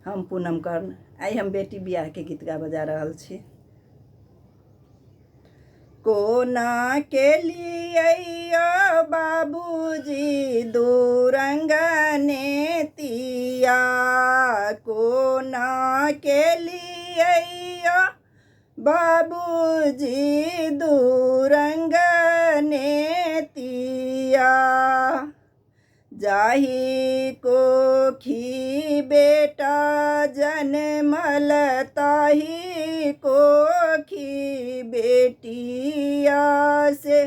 हम पूनम कर्ण आई हम बेटी बियाह के गीत गा बजा रहल छी। कोना के लिए बाबूजी दूरंगने तिया, कोना के लिए बाबूजी दूरंगने तिया, जाही कोखी बेटा जन्मल ताही कोखी बेटिया से,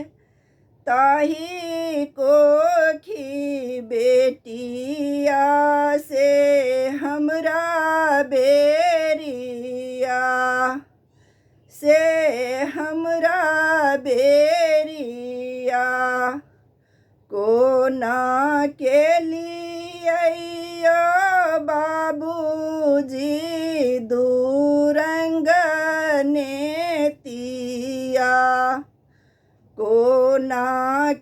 ताही कोखी बेटिया से हमरा बेरिया, से हमरा बेरिया, कोना के लिए बाबूजी दूरंगने तिया, कोना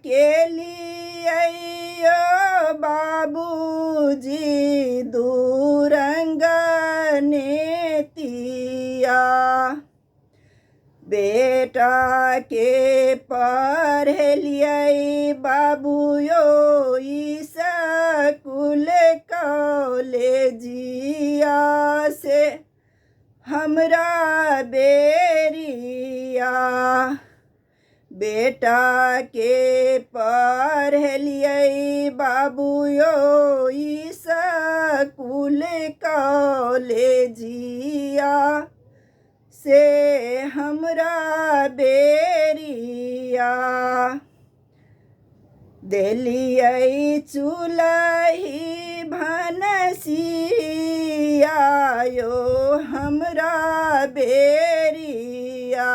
के लिए बाबूजी दूरंगने तिया, बेटा के पढ़लियै बाबूयो स्कूल कॉलेजिया से हमरा बेरिया, बेटा के पढ़लियै बाबूयो स्कूल कॉलेजिया से हमरा बेरिया, देलियै चूल्ही भनसिया यो हमरा बेरिया,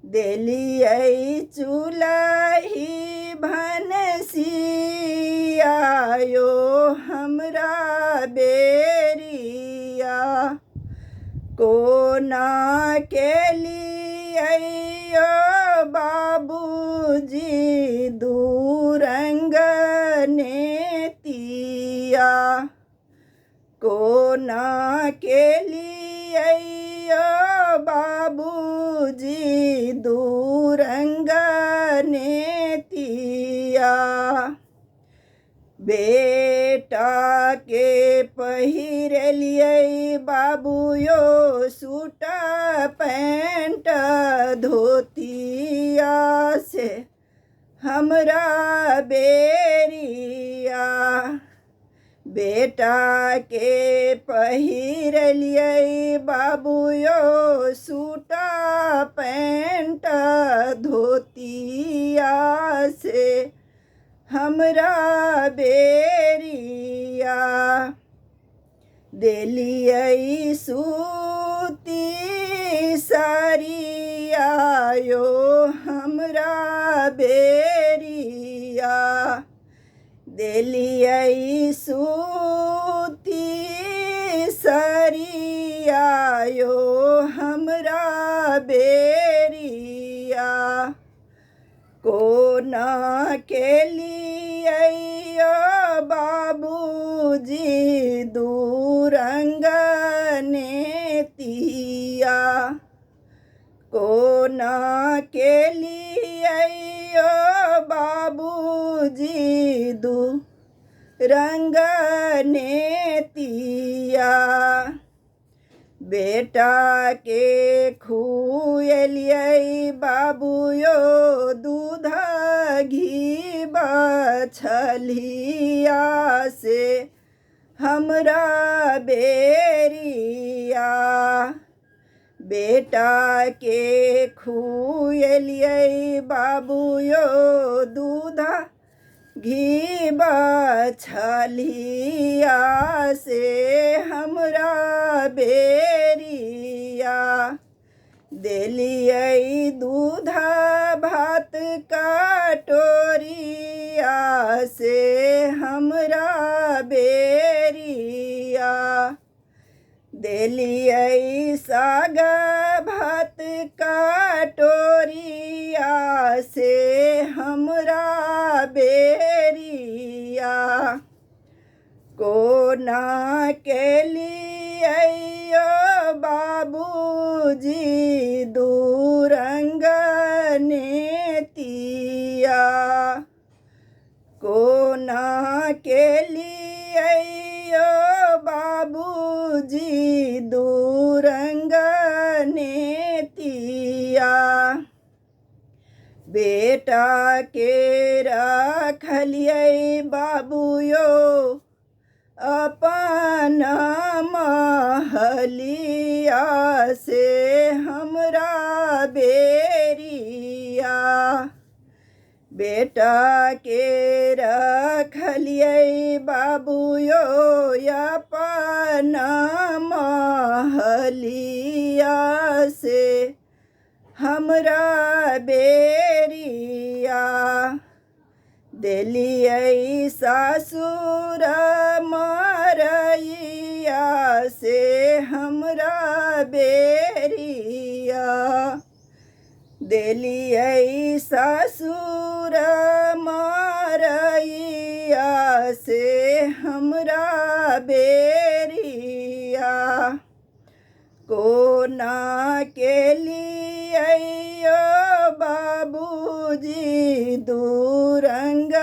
देलियै चूल्ही भनसिया यो हमरा बेरिया, कोना के लिए बाबूजी दूरंगने तिया, कोना के लिए बाबूजी दूरंगने तिया, बेटा के पहिरलियै बाबूयो सूट पैंट धोतिया से हमरा बेरिया, बेटा के पहिरलियै बाबूयो सूट पैंट धोतिया से हमरा बेरिया, देलियै सूती साड़िया यो हमरा बेरिया, देलियै सूती साड़िया यो हमरा बेरिया, कोना के लिए बाबूजी दूरंगने तिया, कोना के लिए बाबूजी दूरंगने तिया, बेटा के खुएलियै बाबूयो दूध घी बछलिया से हमरा बेरिया, बेटा के खुएलियै बाबूयो दूध घी बछलिया से हमरा बेरिया, देलियै दूध भात कटोरिया से हमरा बेरिया, देलियै साग भात कटोरिया से हमरा बेरिया, कोना के लिए बाबूजी दूरंग नेतिया। कोना के लिए बाबूजी दूरंग नेतिया। बेटा के रखलिए बाबूयो अपन महलिया से हमरा बेरिया। बेटा के रखलिए बाबूयो अपन महलिया से हमरा बेरिया। देलिए सासुर मरैया से हमरा बेरिया। देलिए सासुर मरैया से हमरा बेरिया। कोना के लिए बाबूजी दूरंग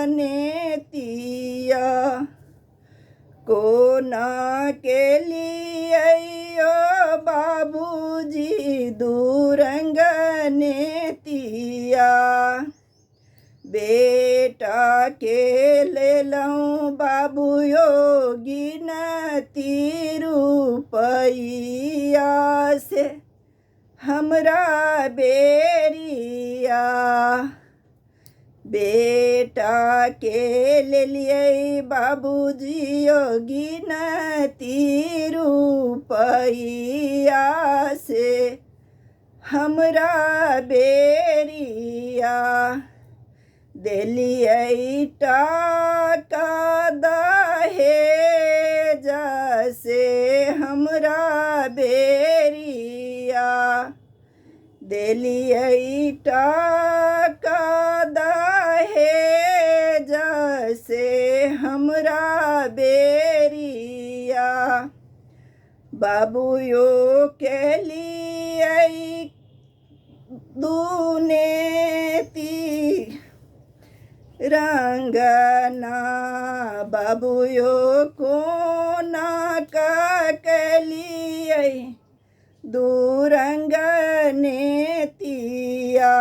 नेतिया। कोना के लिए बाबूजी दूरंग नेतिया। बेटा के ले लऊँ बाबूयो गिनती रुपैया से हमरा बेरिया। बेटा के ले लिए बाबूजी गिनती रुपैया से हमरा बेरिया। देलिए टाका दहेज से हमरा बेरिया। देलिए टाका दहेज से हमरा बेरिया। बाबूयो के लिए दुनेती रंगना। बाबूयो कोना के लिए दूरंग नेतिया।